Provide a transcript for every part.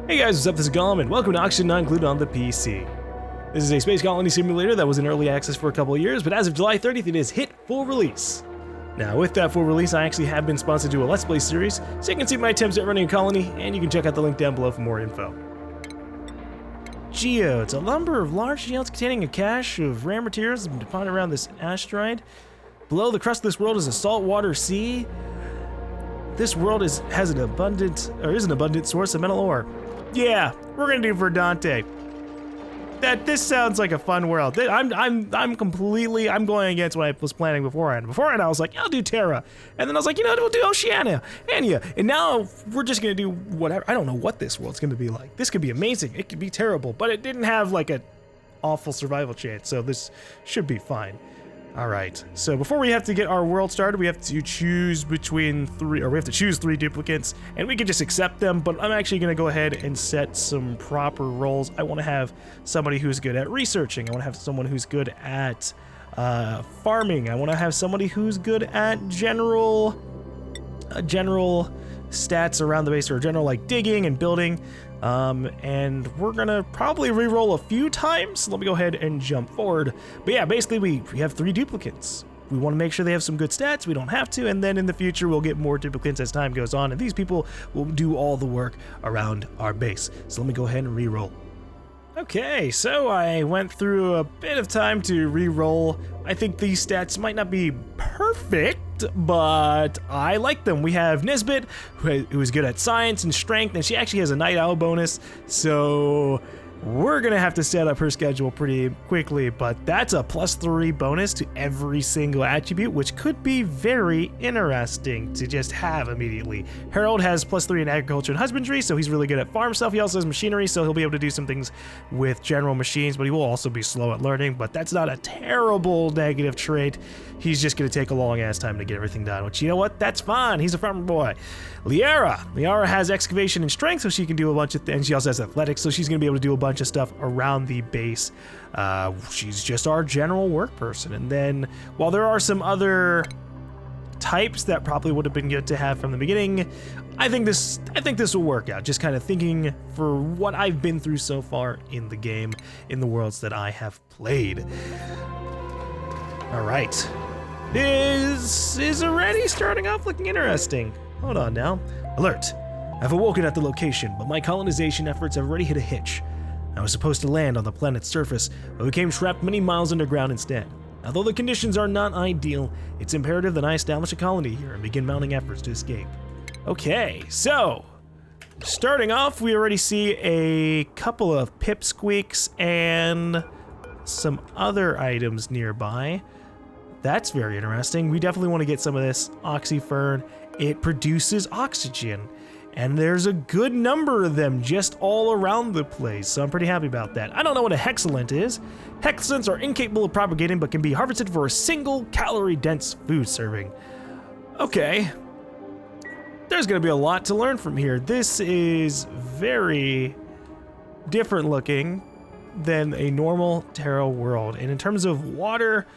Hey guys, what's up? This is GaLm and welcome to Oxygen Not Included on the PC. This is a space colony simulator that was in early access for a couple of years, but as of July 30th, it has hit full release. Now, with that full release, I actually have been sponsored to do a Let's Play series, so you can see my attempts at running a colony, and you can check out the link down below for more info. Geodes, a lumber of large geodes containing a cache of rare materials that have been deposited around this asteroid. Below the crust of this world is a saltwater sea. This world is an abundant source of metal ore. Yeah, we're gonna do Verdante. This sounds like a fun world. I'm going against what I was planning beforehand. Beforehand I was like, yeah, I'll do Terra. And then I was like, you know what, we'll do Oceania. And now we're just gonna do whatever. I don't know what this world's gonna be like. This could be amazing, it could be terrible, but it didn't have like an awful survival chance, so this should be fine. All right, so before we have to get our world started, we have to choose between three duplicants, and we can just accept them, but I'm actually gonna go ahead and set some proper roles. I wanna have somebody who's good at researching. I wanna have someone who's good at farming. I wanna have somebody who's good at general stats around the base, or general like digging and building. And we're gonna probably re-roll a few times. Let me go ahead and jump forward. But yeah, basically we have 3 duplicants. We want to make sure they have some good stats. We don't have to, and then in the future we'll get more duplicants as time goes on, and these people will do all the work around our base. So let me go ahead and re-roll. Okay, so I went through a bit of time to re-roll. I think these stats might not be perfect, but I like them. We have Nisbet, who is good at science and strength, and she actually has a night owl bonus, so we're gonna have to set up her schedule pretty quickly, but that's a +3 bonus to every single attribute, which could be very interesting to just have immediately. Harold has +3 in agriculture and husbandry, so he's really good at farm stuff. He also has machinery, so he'll be able to do some things with general machines, but he will also be slow at learning, but that's not a terrible negative trait. He's just gonna take a long ass time to get everything done, which, you know what, that's fine. He's a farmer boy. Liara has excavation and strength, so she can do a bunch of things. She also has athletics, so she's gonna be able to do a bunch of stuff around the base. She's just our general work person. And then while there are some other types that probably would have been good to have from the beginning, I think this will work out. Just kind of thinking for what I've been through so far in the game, in the worlds that I have played. All right, this is already starting off looking interesting. Hold on now. Alert! I've awoken at the location, but my colonization efforts have already hit a hitch. I was supposed to land on the planet's surface, but became trapped many miles underground instead. Although the conditions are not ideal, it's imperative that I establish a colony here and begin mounting efforts to escape. Okay, so starting off, we already see a couple of pipsqueaks and some other items nearby. That's very interesting. We definitely want to get some of this oxyfern. It produces oxygen, and there's a good number of them just all around the place, so I'm pretty happy about that. I don't know what a hexalent is. Hexalents are incapable of propagating, but can be harvested for a single calorie-dense food serving. Okay. There's gonna be a lot to learn from here. This is very different looking than a normal Terra world, and in terms of water,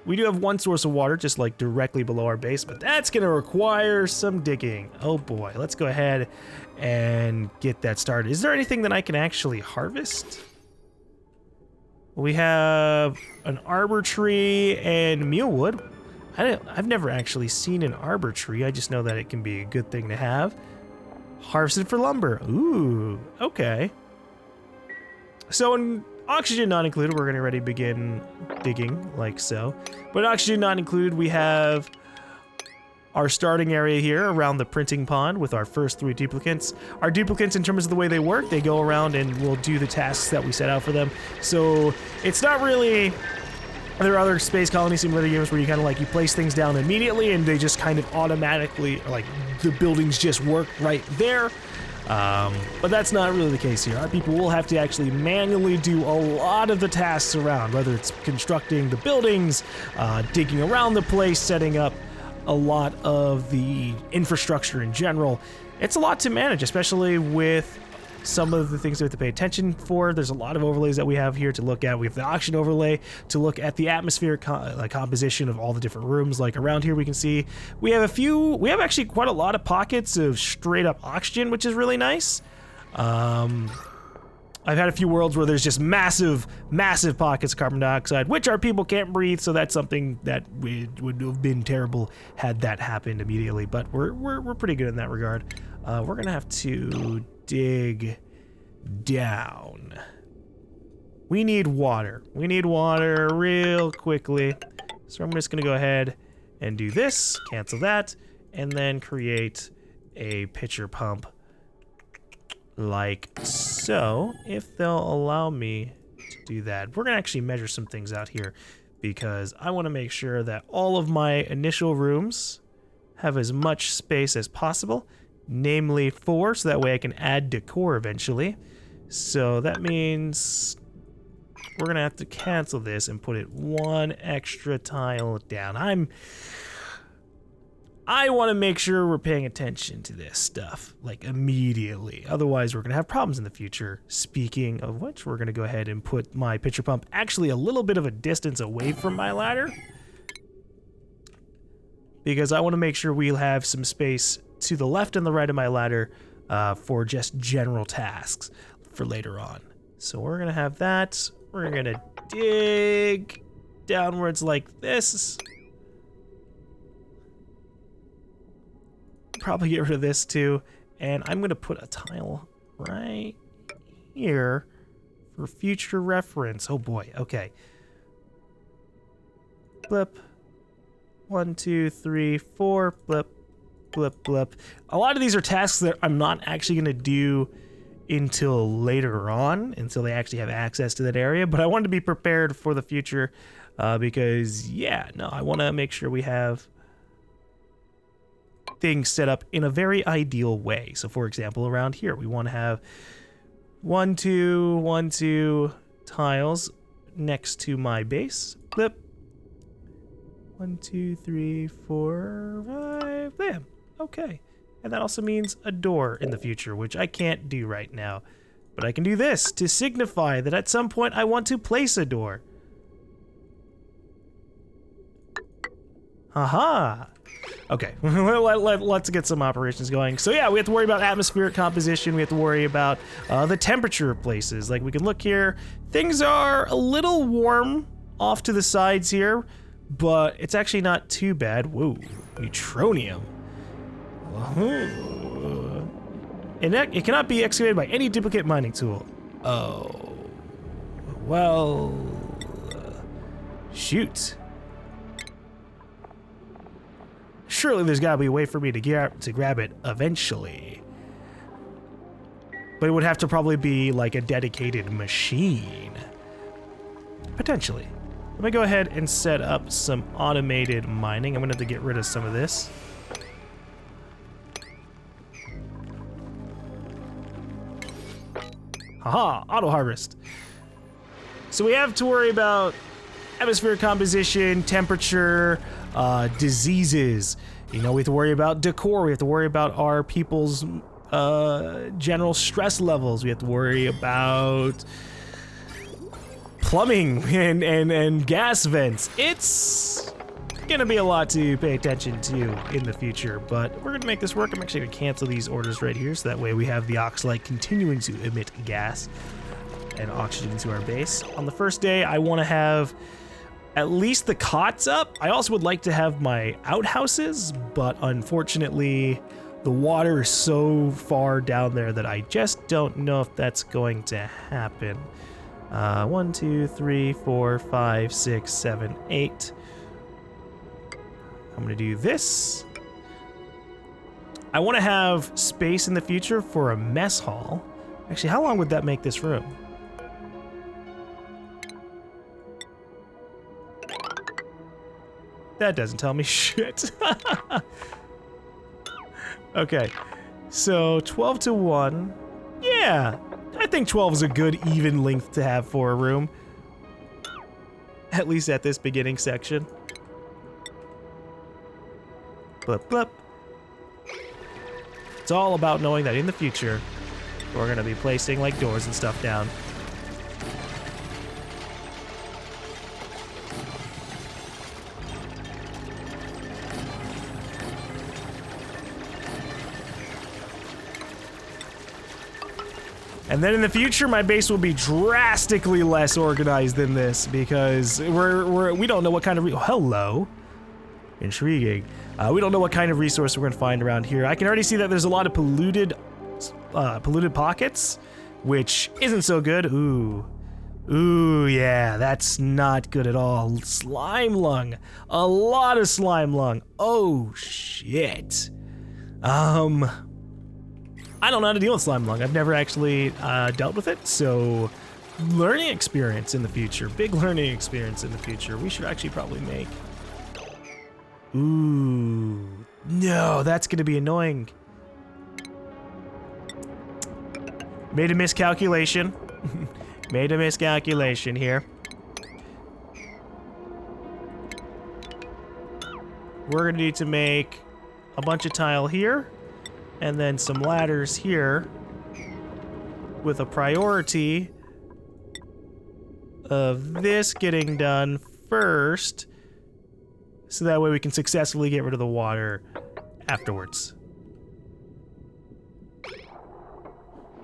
we do have one source of water just like directly below our base, but that's gonna require some digging. Oh boy, let's go ahead and get that started. Is there anything that I can actually harvest? We have an arbor tree and mealwood. I've never actually seen an arbor tree. I just know that it can be a good thing to have. Harvested for lumber. Ooh, okay. So in oxygen not included, we're gonna already begin digging like so. But oxygen not included, we have our starting area here around the printing pond with our first 3 duplicants. Our duplicants, in terms of the way they work, they go around and will do the tasks that we set out for them. So it's not really, there are other space colony simulator games where you kind of like, you place things down immediately and they just kind of automatically, like the buildings just work right there. But that's not really the case here. Our people will have to actually manually do a lot of the tasks around, whether it's constructing the buildings, digging around the place, setting up a lot of the infrastructure in general. It's a lot to manage, especially with some of the things we have to pay attention for. There's a lot of overlays that we have here to look at. We have the oxygen overlay to look at the atmospheric composition of all the different rooms. Like around here we can see we have actually quite a lot of pockets of straight up oxygen, which is really nice. I've had a few worlds where there's just massive pockets of carbon dioxide, which our people can't breathe, so that's something that would have been terrible had that happened immediately, but we're pretty good in that regard. We're gonna have to dig down. We need water. We need water real quickly. So I'm just gonna go ahead and do this, cancel that, and then create a pitcher pump like so, if they'll allow me to do that. We're gonna actually measure some things out here because I wanna make sure that all of my initial rooms have as much space as possible, namely 4, so that way I can add decor eventually. So that means we're gonna have to cancel this and put it 1 extra tile down. I want to make sure we're paying attention to this stuff, like, immediately. Otherwise, we're gonna have problems in the future. Speaking of which, we're gonna go ahead and put my pitcher pump actually a little bit of a distance away from my ladder, because I want to make sure we'll have some space to the left and the right of my ladder for just general tasks for later on. So we're gonna have that. We're gonna dig downwards like this. Probably get rid of this too, and I'm gonna put a tile right here for future reference. Oh boy, okay. Blip. 1, 2, 3, 4. Blip, blip, blip. A lot of these are tasks that I'm not actually gonna do until later on, until they actually have access to that area, but I wanted to be prepared for the future because, yeah, no, I want to make sure we have things set up in a very ideal way. So for example, around here, we want to have 1, 2, 1, 2 tiles next to my base. Flip. 1, 2, 3, 4, 5. Bam. Okay. And that also means a door in the future, which I can't do right now. But I can do this to signify that at some point I want to place a door. Haha. Okay, let's get some operations going. So yeah, we have to worry about atmospheric composition. We have to worry about the temperature of places. Like, we can look here. Things are a little warm off to the sides here, but it's actually not too bad. Whoa, neutronium. And it cannot be excavated by any duplicate mining tool. Oh, well, shoot. Surely there's gotta be a way for me to grab it eventually. But it would have to probably be like a dedicated machine. Potentially. Let me go ahead and set up some automated mining. I'm gonna have to get rid of some of this. Haha, auto harvest. So we have to worry about atmospheric composition, temperature, diseases. You know, we have to worry about decor. We have to worry about our people's general stress levels. We have to worry about plumbing and gas vents. It's gonna be a lot to pay attention to in the future, but we're gonna make this work. I'm actually gonna cancel these orders right here, so that way we have the Oxalite continuing to emit gas and oxygen to our base. On the first day, I want to have at least the cots up. I also would like to have my outhouses, but unfortunately, the water is so far down there that I just don't know if that's going to happen. 1, 2, 3, 4, 5, 6, 7, 8. I'm gonna do this. I want to have space in the future for a mess hall. Actually, how long would that make this room? That doesn't tell me shit. Okay, so 12 to 1. Yeah, I think 12 is a good even length to have for a room. At least at this beginning section. Blip, blip. It's all about knowing that in the future, we're gonna be placing like doors and stuff down. And then in the future, my base will be drastically less organized than this because we don't know what kind of hello. Intriguing. We don't know what kind of resource we're gonna find around here. I can already see that there's a lot of polluted pockets, which isn't so good. Ooh, yeah, that's not good at all. Slime lung. A lot of slime lung. Oh, shit. I don't know how to deal with slime lung. I've never actually dealt with it, so learning experience in the future. Big learning experience in the future. We should actually probably make... Ooh. No, that's gonna be annoying. Made a miscalculation. Made a miscalculation here. We're gonna need to make a bunch of tile here, and then some ladders here, with a priority of this getting done first, so that way we can successfully get rid of the water afterwards.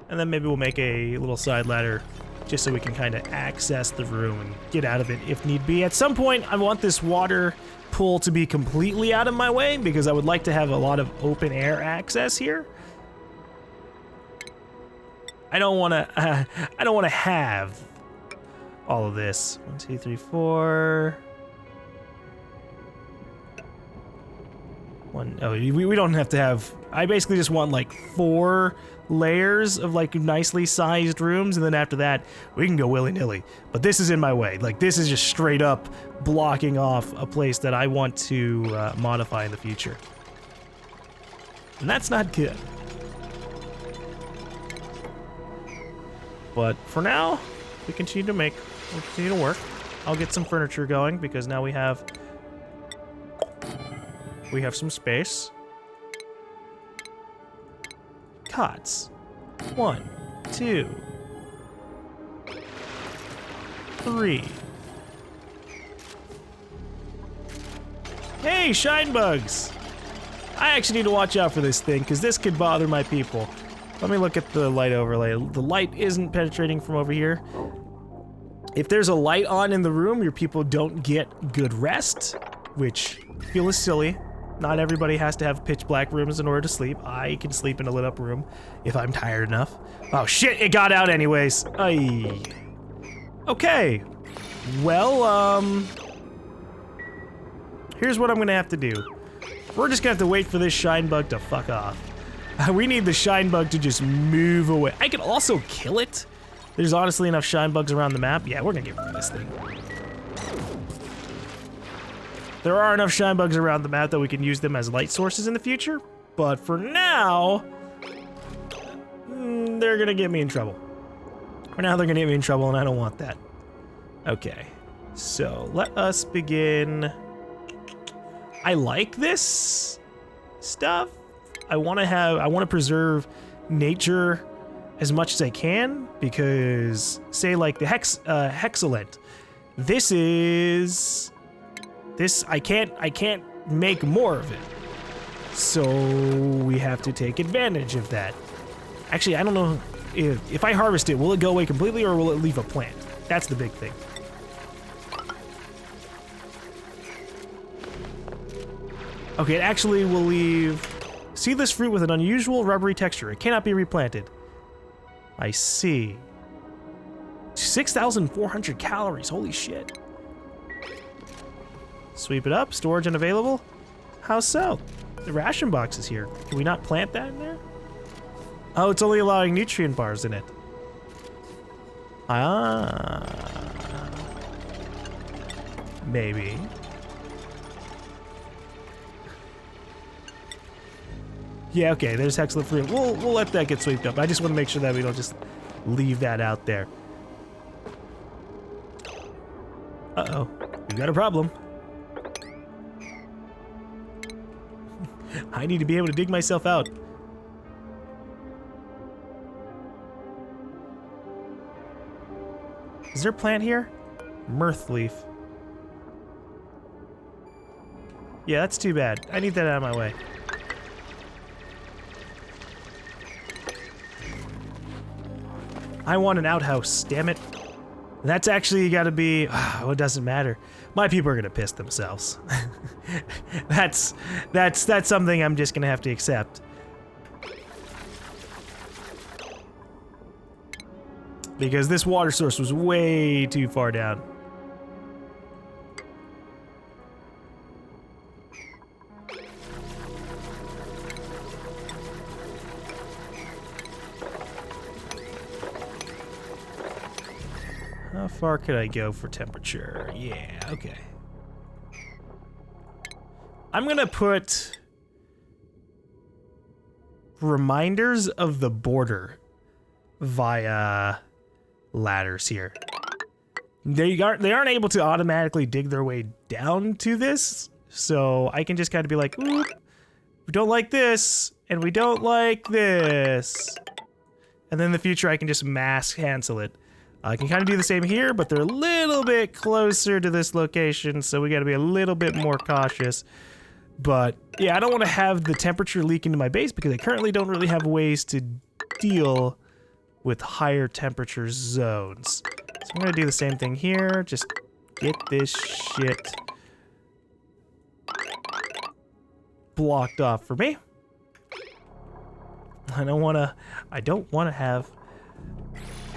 And then maybe we'll make a little side ladder just so we can kind of access the room and get out of it if need be. At some point, I want this water pool to be completely out of my way because I would like to have a lot of open air access here. I don't want to have all of this. 1, 2, 3, 4. Oh, we don't have to have... I basically just want like 4 layers of like nicely sized rooms, and then after that we can go willy-nilly. But this is in my way. Like, this is just straight up blocking off a place that I want to modify in the future. And that's not good. But for now, we'll continue to work. I'll get some furniture going because now we have some space. Cots. 1, 2, 3. Hey, shine bugs! I actually need to watch out for this thing because this could bother my people. Let me look at the light overlay. The light isn't penetrating from over here. If there's a light on in the room, your people don't get good rest, which I feel is silly. Not everybody has to have pitch black rooms in order to sleep. I can sleep in a lit up room if I'm tired enough. Oh shit, it got out anyways. Aye. Okay. Well, here's what I'm gonna have to do. We're just gonna have to wait for this shine bug to fuck off. We need the shine bug to just move away. I could also kill it. There's honestly enough shine bugs around the map. Yeah, we're gonna get rid of this thing. There are enough shine bugs around the map that we can use them as light sources in the future, but for now, they're gonna get me in trouble. For now, they're gonna get me in trouble, and I don't want that. Okay, so let us begin. I like this stuff. I want to preserve nature as much as I can because, say, like the hexalent. I can't make more of it. So we have to take advantage of that. Actually, I don't know if I harvest it, will it go away completely or will it leave a plant? That's the big thing. Okay, it actually will leave seedless fruit with an unusual rubbery texture. It cannot be replanted. I see. 6,400 calories, holy shit. Sweep it up, storage unavailable. How so? The ration box is here. Can we not plant that in there? Oh, it's only allowing nutrient bars in it. Ah. Maybe. Yeah, okay, there's hexalent fruit. We'll let that get swept up. I just want to make sure that we don't just leave that out there. Uh-oh, we've got a problem. I need to be able to dig myself out. Is there a plant here? Mirth leaf. Yeah, that's too bad. I need that out of my way. I want an outhouse, damn it. That's actually gotta be, well, it doesn't matter. My people are gonna piss themselves. That's something I'm just gonna have to accept. Because this water source was way too far down. How far could I go for temperature? Yeah, okay. I'm gonna put reminders of the border via ladders here. They aren't able to automatically dig their way down to this, so I can just kind of be like, oop, we don't like this, and we don't like this. And then in the future I can just mass cancel it. I can kind of do the same here, but they're a little bit closer to this location, so we gotta be a little bit more cautious. But yeah, I don't want to have the temperature leak into my base because I currently don't really have ways to deal with higher temperature zones. So I'm gonna do the same thing here, just get this shit blocked off for me. I don't wanna have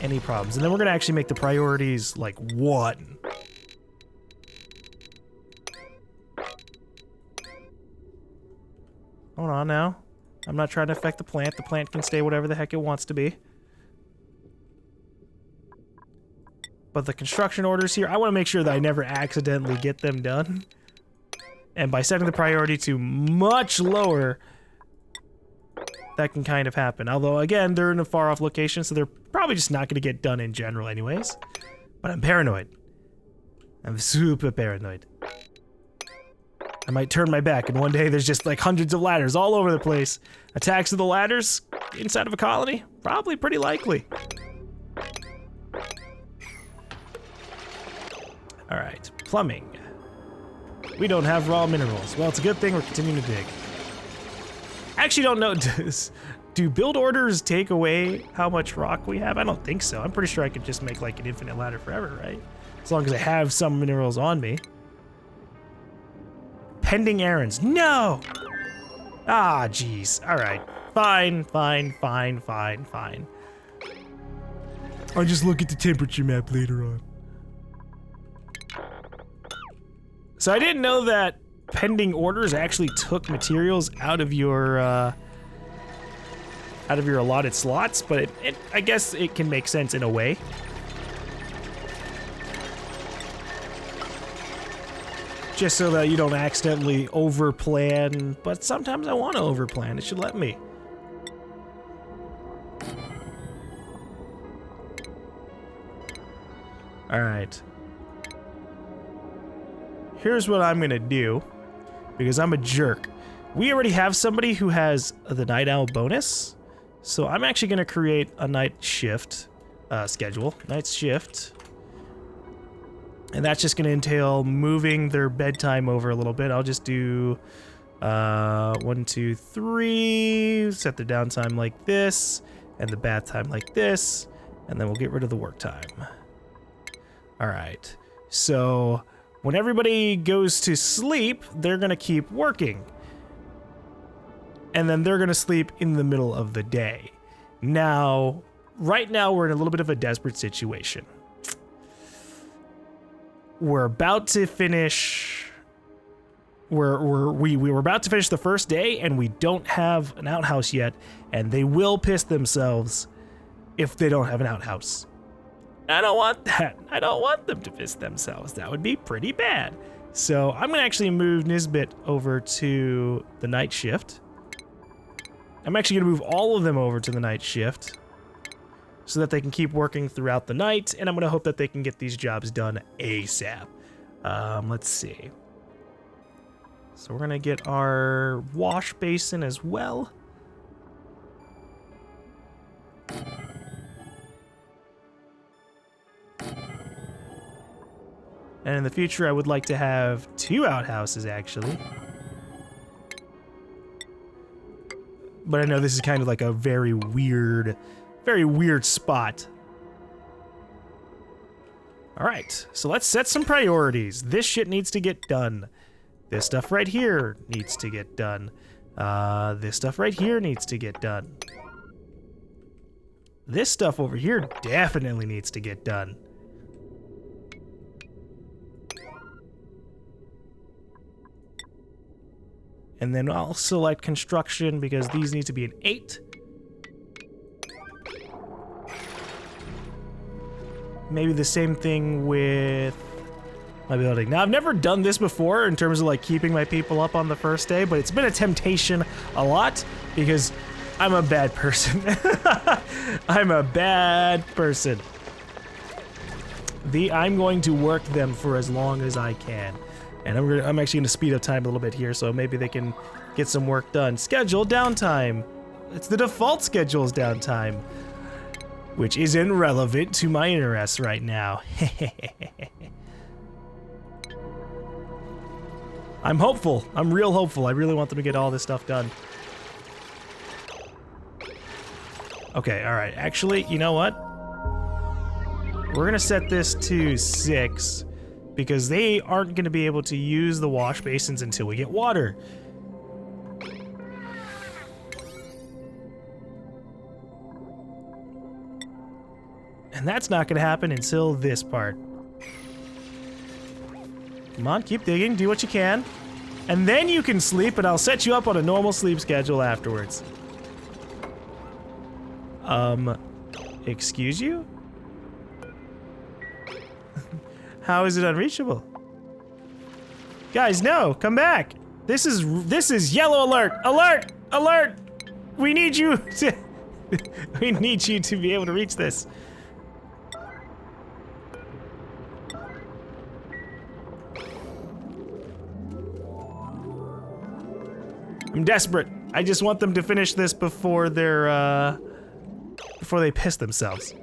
any problems. And then we're gonna actually make the priorities like 1. Hold on now. I'm not trying to affect the plant. The plant can stay whatever the heck it wants to be. But the construction orders here, I want to make sure that I never accidentally get them done. And by setting the priority to much lower, that can kind of happen. Although, again, they're in a far-off location, so they're probably just not going to get done in general anyways. But I'm paranoid. I'm super paranoid. I might turn my back, and one day there's just like hundreds of ladders all over the place. Attacks of the ladders inside of a colony? Probably pretty likely. Alright, plumbing. We don't have raw minerals. Well, it's a good thing we're continuing to dig. I actually don't know, do build orders take away how much rock we have? I don't think so. I'm pretty sure I could just make like an infinite ladder forever, right? As long as I have some minerals on me. Pending errands. No! Ah, jeez. Alright. Fine. I'll just look at the temperature map later on. So I didn't know that pending orders actually took materials out of your allotted slots, but I guess it can make sense in a way. Just so that you don't accidentally overplan, but sometimes I want to overplan. It should let me. All right. Here's what I'm gonna do, because I'm a jerk. We already have somebody who has the night owl bonus, so I'm actually gonna create a night shift schedule. Night shift. And that's just gonna entail moving their bedtime over a little bit. I'll just do 1, 2, 3, set the downtime like this, and the bath time like this, and then we'll get rid of the work time. All right, so when everybody goes to sleep, they're gonna keep working. And then they're gonna sleep in the middle of the day. Now, right now we're in a little bit of a desperate situation. We're about to finish. We were about to finish the first day, and we don't have an outhouse yet, and they will piss themselves if they don't have an outhouse. I don't want that. I don't want them to piss themselves. That would be pretty bad. So I'm gonna actually move Nisbet over to the night shift. I'm actually gonna move all of them over to the night shift so that they can keep working throughout the night, and I'm gonna hope that they can get these jobs done ASAP. Let's see. So we're gonna get our wash basin as well. And in the future, I would like to have 2 outhouses, actually. But I know this is kind of like a very weird spot All right, so let's set some priorities. This shit needs to get done. This stuff right here needs to get done. This stuff right here needs to get done. This stuff over here definitely needs to get done. And then I'll select construction because these need to be an 8. Maybe the same thing with my building. Now, I've never done this before in terms of like keeping my people up on the first day, but it's been a temptation a lot because I'm a bad person. I'm a bad person. I'm going to work them for as long as I can. And I'm actually going to speed up time a little bit here so maybe they can get some work done. Schedule downtime. It's the default schedule's downtime, which isn't relevant to my interests right now. I'm hopeful. I'm real hopeful. I really want them to get all this stuff done. Okay, all right. Actually, you know what? We're gonna set this to 6 because they aren't gonna be able to use the wash basins until we get water. And that's not gonna happen until this part. Come on, keep digging, do what you can. And then you can sleep, and I'll set you up on a normal sleep schedule afterwards. Excuse you? How is it unreachable? Guys, no, come back. This is yellow alert. Alert! Alert! We need you to we need you to be able to reach this. I'm desperate. I just want them to finish this before they piss themselves.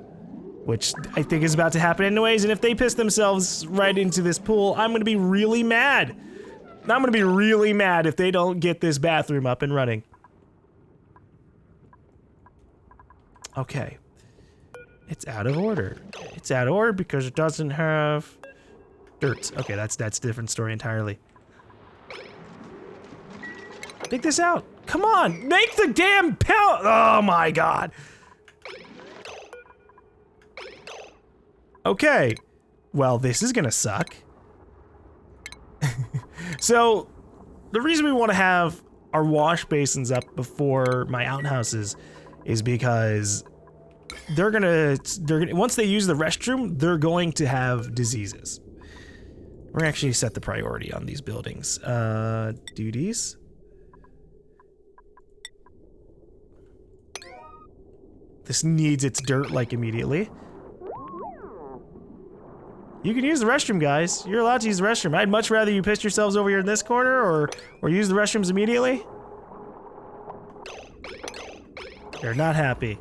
Which I think is about to happen anyways, and if they piss themselves right into this pool, I'm gonna be really mad. I'm gonna be really mad if they don't get this bathroom up and running. Okay. It's out of order. It's out of order because it doesn't have dirt. Okay, that's a different story entirely. Take this out. Come on, make the damn pill. Oh my god. Okay, well, this is gonna suck. So, the reason we want to have our wash basins up before my outhouses is because they're gonna once they use the restroom, they're going to have diseases. We're gonna actually set the priority on these buildings. Duties. This needs its dirt, like, immediately. You can use the restroom, guys. You're allowed to use the restroom. I'd much rather you piss yourselves over here in this corner or use the restrooms immediately. They're not happy.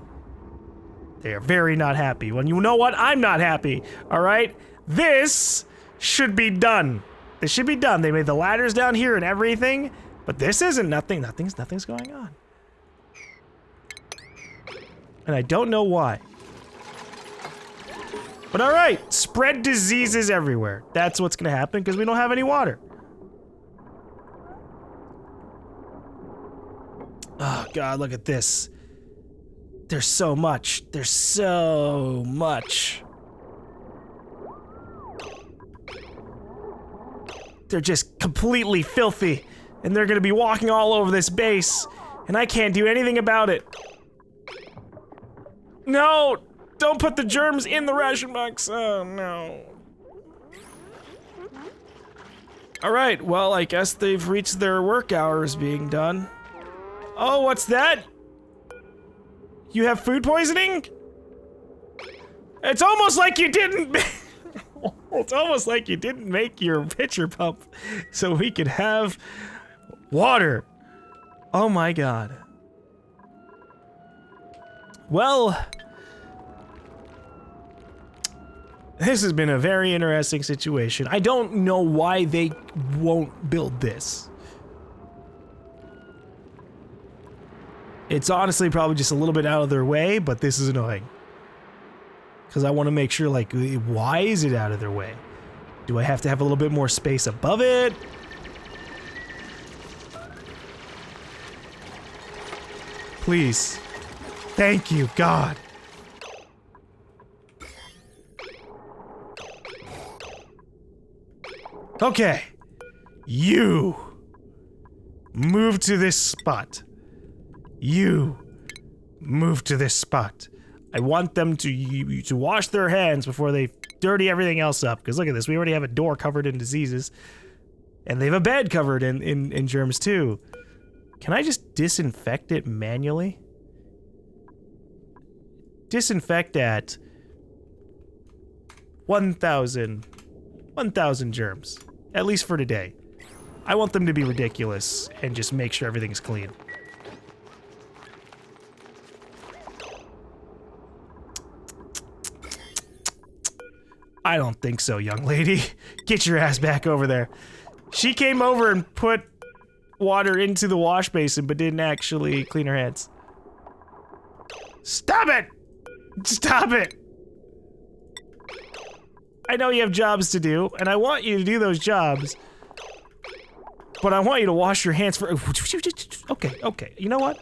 They are very not happy. Well, you know what? I'm not happy. All right? This should be done. This should be done. They made the ladders down here and everything, but this isn't. Nothing's going on. And I don't know why. But all right, spread diseases everywhere. That's what's gonna happen because we don't have any water. Oh god, look at this. There's so much. There's so much. They're just completely filthy, and they're gonna be walking all over this base, and I can't do anything about it. No! Don't put the germs in the ration box. Oh, no. Alright, well, I guess they've reached their work hours being done. Oh, what's that? You have food poisoning? It's almost like you didn't... It's almost like you didn't make your pitcher pump so we could have water. Oh my god. Well... This has been a very interesting situation. I don't know why they won't build this. It's honestly probably just a little bit out of their way, but this is annoying. Because I want to make sure, like, why is it out of their way? Do I have to have a little bit more space above it? Please. Thank you, God. Okay. You. Move to this spot. You. Move to this spot. I want them to wash their hands before they dirty everything else up. Because look at this, we already have a door covered in diseases. And they have a bed covered in germs too. Can I just disinfect it manually? Disinfect at 1,000 germs. At least for today. I want them to be ridiculous and just make sure everything's clean. I don't think so, young lady. Get your ass back over there. She came over and put water into the wash basin, but didn't actually clean her hands. Stop it! Stop it! I know you have jobs to do, and I want you to do those jobs. But I want you to wash your hands for- Okay. You know what?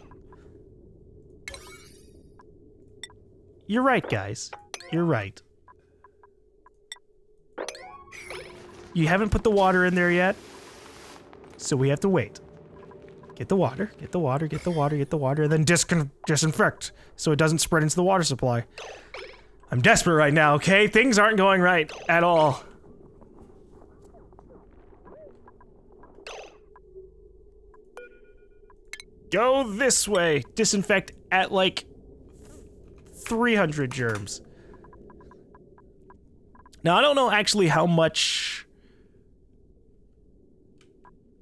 You're right, guys. You're right. You haven't put the water in there yet, so we have to wait. Get the water, get the water, get the water, get the water, and then disinfect so it doesn't spread into the water supply. I'm desperate right now, okay? Things aren't going right at all. Go this way. Disinfect at like 300 germs. Now, I don't know actually how much,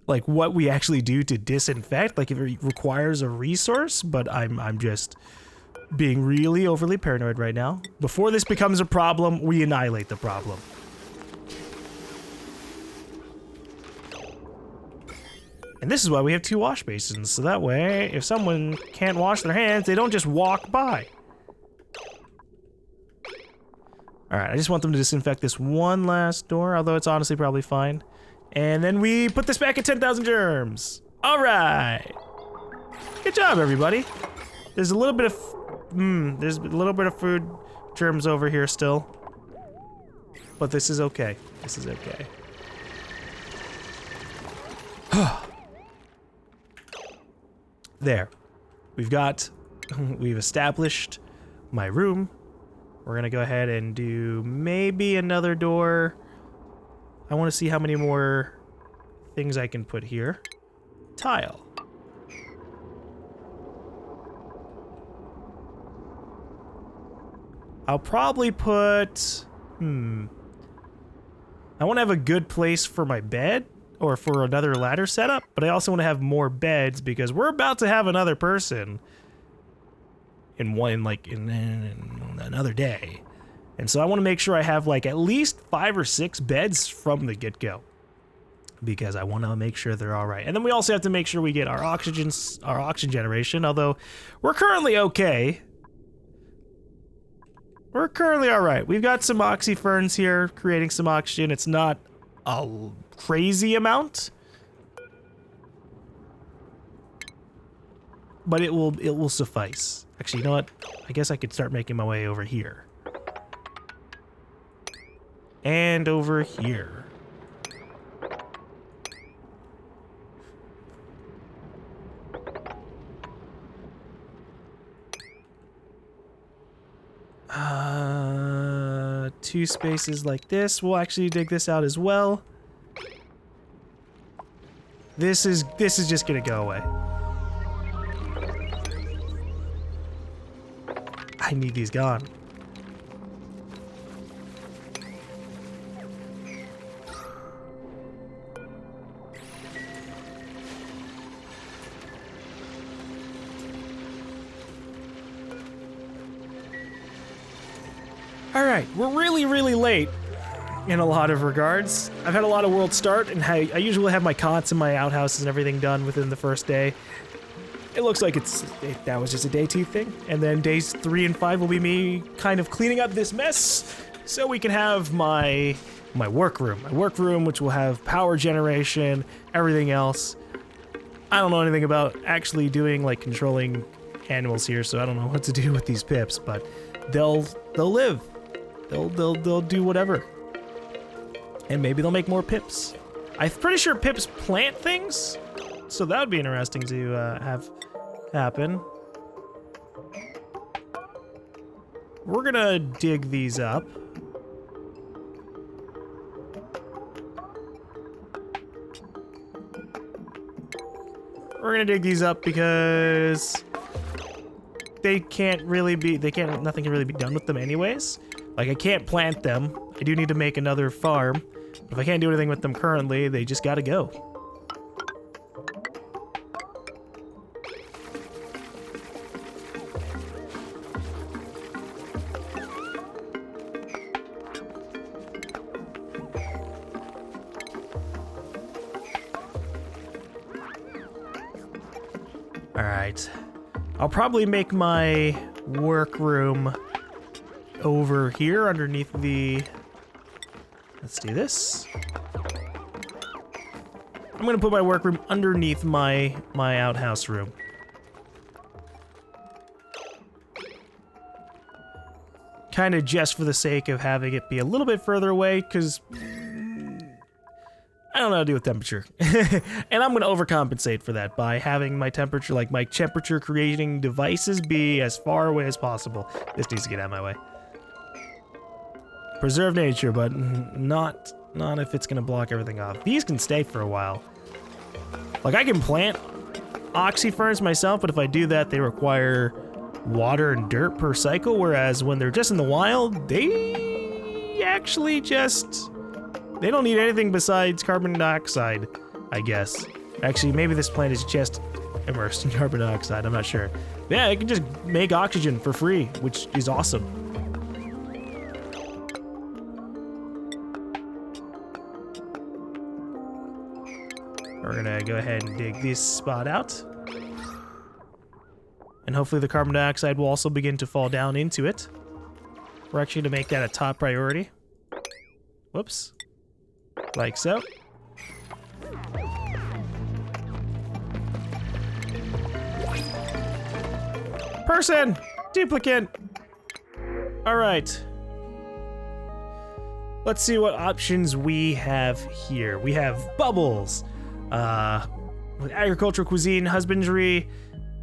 like what we actually do to disinfect, like if it requires a resource, but I'm just being really overly paranoid right now. Before this becomes a problem, we annihilate the problem. And this is why we have 2 wash basins, so that way, if someone can't wash their hands, they don't just walk by. Alright, I just want them to disinfect this one last door, although it's honestly probably fine. And then we put this back at 10,000 germs. Alright. Good job, everybody. There's a little bit of food germs over here still. But this is okay. This is okay. There. We've established my room. We're gonna go ahead and do maybe another door. I want to see how many more things I can put here. Tile. I'll probably put... I want to have a good place for my bed, or for another ladder setup, but I also want to have more beds because we're about to have another person in another day. And so I want to make sure I have like at least 5 or 6 beds from the get-go, because I want to make sure they're all right. And then we also have to make sure we get our oxygen generation, although we're currently okay. We're currently all right. We've got some oxyferns here creating some oxygen. It's not a crazy amount, but it will suffice. Actually, you know what? I guess I could start making my way over here. And over here. Two spaces like this. We'll actually dig this out as well. This is just gonna go away. I need these gone. Alright, we're really late in a lot of regards. I've had a lot of world start, and I usually have my cots and my outhouses and everything done within the first day. it looks like that was just a day 2 thing. And then days 3 and 5 will be me kind of cleaning up this mess so we can have my workroom. My workroom, which will have power generation, everything else. I don't know anything about actually doing like controlling animals here, so I don't know what to do with these pips, but they'll live. They'll do whatever. And maybe they'll make more pips. I'm pretty sure pips plant things, so that would be interesting to have happen. We're gonna dig these up. We're gonna dig these up because nothing can really be done with them anyways. Like, I can't plant them. I do need to make another farm. But if I can't do anything with them currently, they just gotta go. Alright. I'll probably make my workroom over here underneath the... Let's do this. I'm gonna put my workroom underneath my outhouse room. Kind of just for the sake of having it be a little bit further away, because I don't know how to deal with temperature. And I'm gonna overcompensate for that by having my temperature, like my temperature creating devices, be as far away as possible. This needs to get out of my way. Preserve nature, but not if it's gonna block everything off. These can stay for a while. Like, I can plant oxyferns myself, but if I do that, they require water and dirt per cycle, whereas when they're just in the wild, they actually just... They don't need anything besides carbon dioxide, I guess. Actually, maybe this plant is just immersed in carbon dioxide, I'm not sure. Yeah, it can just make oxygen for free, which is awesome. We're gonna go ahead and dig this spot out. And hopefully the carbon dioxide will also begin to fall down into it. We're actually gonna make that a top priority. Whoops. Like so. Person! Duplicant! Alright. Let's see what options we have here. We have bubbles. With agricultural cuisine, husbandry,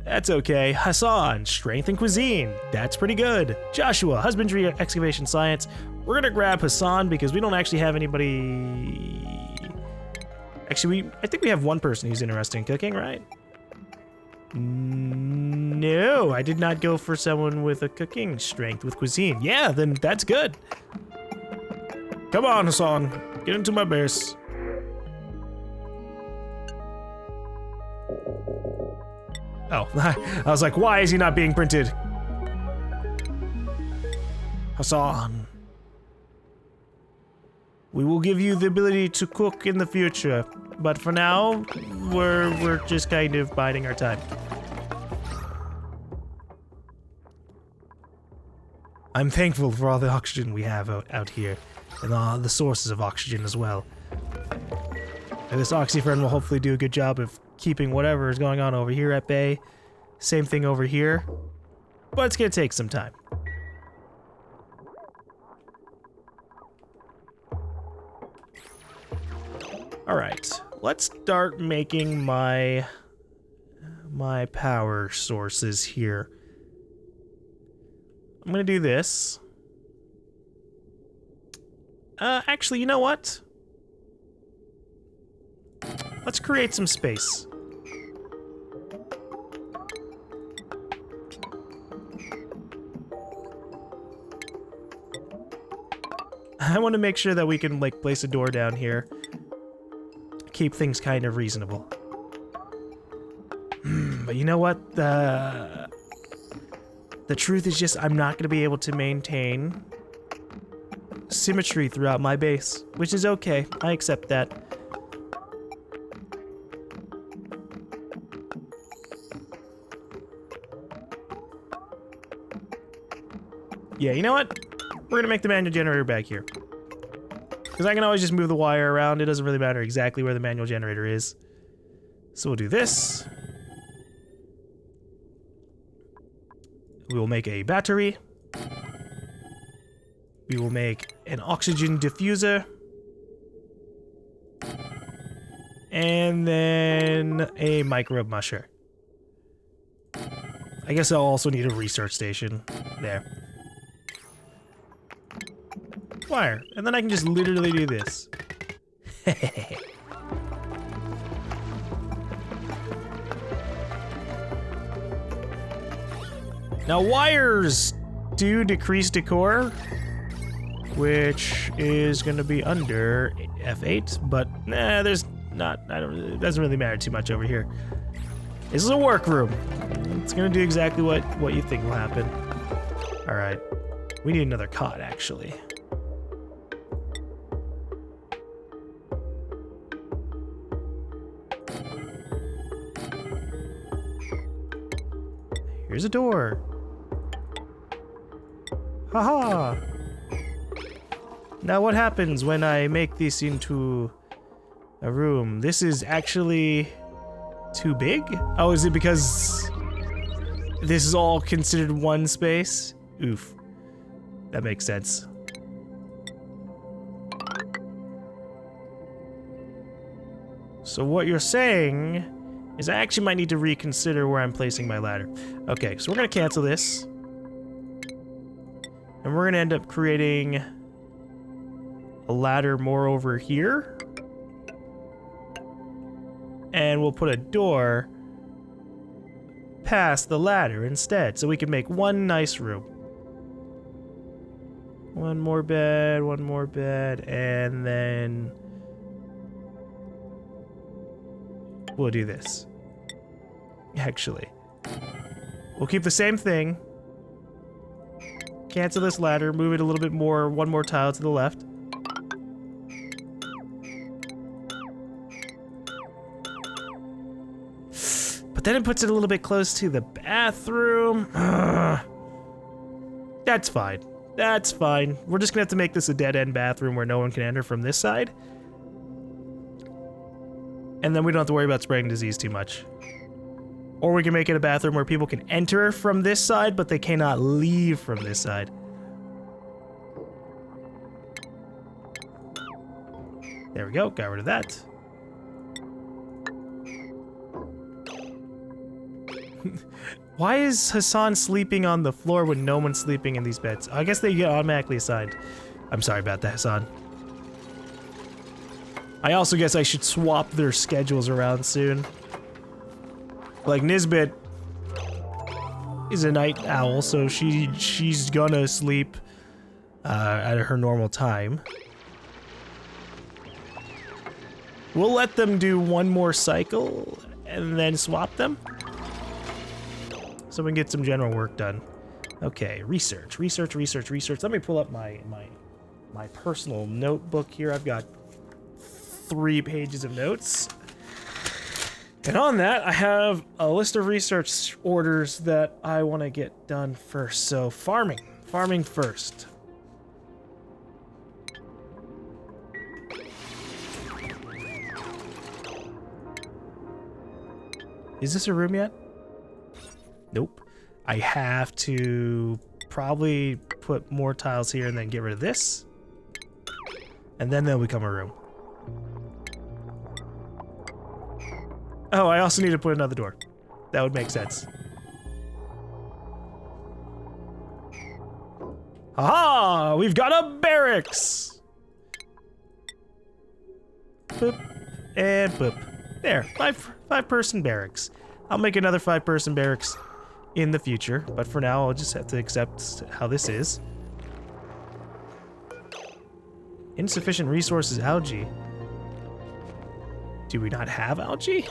that's okay. Hassan, strength and cuisine, that's pretty good. Joshua, husbandry, excavation, science. We're gonna grab Hassan because we don't actually have anybody... Actually, I think we have one person who's interested in cooking, right? No, I did not go for someone with a cooking strength with cuisine. Yeah, then that's good. Come on, Hassan, get into my base. Oh, I was like, why is he not being printed? Hassan. We will give you the ability to cook in the future, but for now, we're just kind of biding our time. I'm thankful for all the oxygen we have out here, and all the sources of oxygen as well. And this oxyfern will hopefully do a good job of keeping whatever is going on over here at bay. Same thing over here, but it's gonna take some time. All right, let's start making my power sources here. I'm gonna do this. Actually, you know what? Let's create some space. I want to make sure that we can, like, place a door down here. Keep things kind of reasonable. But you know what? The truth is just I'm not going to be able to maintain symmetry throughout my base, which is okay. I accept that. Yeah, you know what? We're gonna make the manual generator back here. Because I can always just move the wire around. It doesn't really matter exactly where the manual generator is. So we'll do this. We will make a battery. We will make an oxygen diffuser. And then a microbe musher. I guess I'll also need a research station. There. Wire. And then I can just literally do this. Now wires do decrease decor, which is going to be under F8, but nah, there's not, it doesn't really matter too much over here. This is a workroom. It's going to do exactly what you think will happen. All right. We need another cot, actually. Here's a door. Haha! Now what happens when I make this into a room? This is actually too big? Oh, is it because this is all considered one space? Oof. That makes sense. So what you're saying is I actually might need to reconsider where I'm placing my ladder. Okay, so we're gonna cancel this. And we're gonna end up creating a ladder more over here. And we'll put a door past the ladder instead, so we can make one nice room. One more bed, and then we'll do this. Actually, we'll keep the same thing. Cancel this ladder, move it a little bit more, one more tile to the left. But then it puts it a little bit close to the bathroom. That's fine. That's fine. We're just gonna have to make this a dead-end bathroom where no one can enter from this side. And then we don't have to worry about spreading disease too much. Or we can make it a bathroom where people can enter from this side, but they cannot leave from this side. There we go, got rid of that. Why is Hassan sleeping on the floor when no one's sleeping in these beds? I guess they get automatically assigned. I'm sorry about that, Hassan. I also guess I should swap their schedules around soon. Like, Nisbet is a night owl, so she's gonna sleep at her normal time. We'll let them do one more cycle and then swap them. So we can get some general work done. Okay, research. Let me pull up my personal notebook here. I've got 3 pages of notes. And on that, I have a list of research orders that I want to get done first. So farming first. Is this a room yet? Nope. I have to probably put more tiles here and then get rid of this. And then they'll become a room. Oh, I also need to put another door. That would make sense. Aha! We've got a barracks! Boop. And boop. There, five-person barracks. I'll make another 5-person barracks in the future, but for now I'll just have to accept how this is. Insufficient resources algae. Do we not have algae?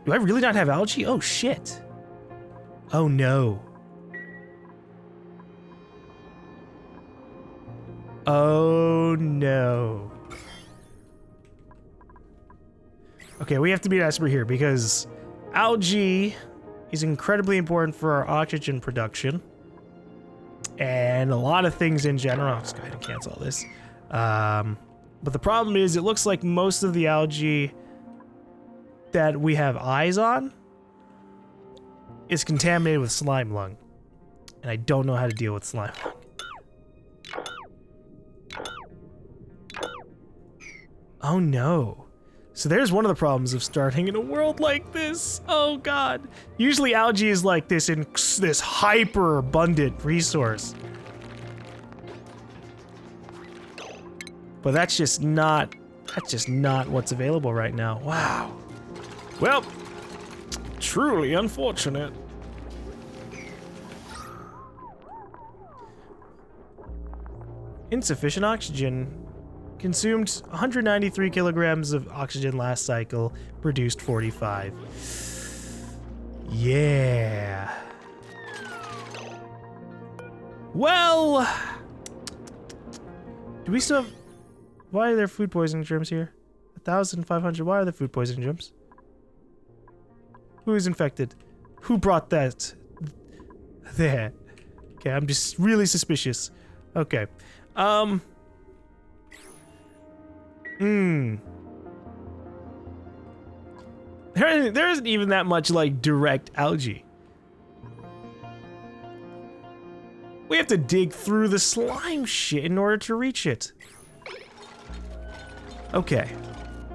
Do I really not have algae? Oh shit. Oh no. Oh no. Okay, we have to be desperate here because algae is incredibly important for our oxygen production. and a lot of things in general. I'll just go ahead and cancel all this. But the problem is it looks like most of the algae that we have eyes on is contaminated with slime lung. And I don't know how to deal with slime lung. Oh no. So there's one of the problems of starting in a world like this. Oh god. Usually algae is like this in this hyper abundant resource. But that's just not what's available right now. Wow. Well, truly unfortunate. Insufficient oxygen. Consumed 193 kilograms of oxygen last cycle, produced 45. Yeah. Well, do we still have... Why are there food poisoning germs here? 1,500. Why are there food poisoning germs? Who is infected? Who brought that? There. Okay, I'm just really suspicious. Okay. There isn't even that much, like, direct algae. We have to dig through the slime shit in order to reach it. Okay.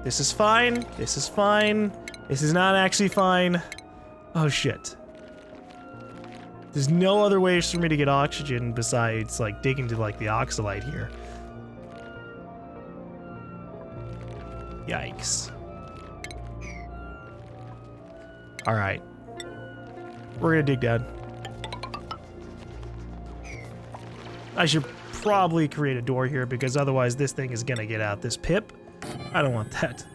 This is fine. This is fine. This is not actually fine. Oh, shit. There's no other ways for me to get oxygen besides, like, digging to, like, the oxalite here. Yikes. Alright. We're gonna dig down. I should probably create a door here because otherwise this thing is gonna get out. This pip? I don't want that.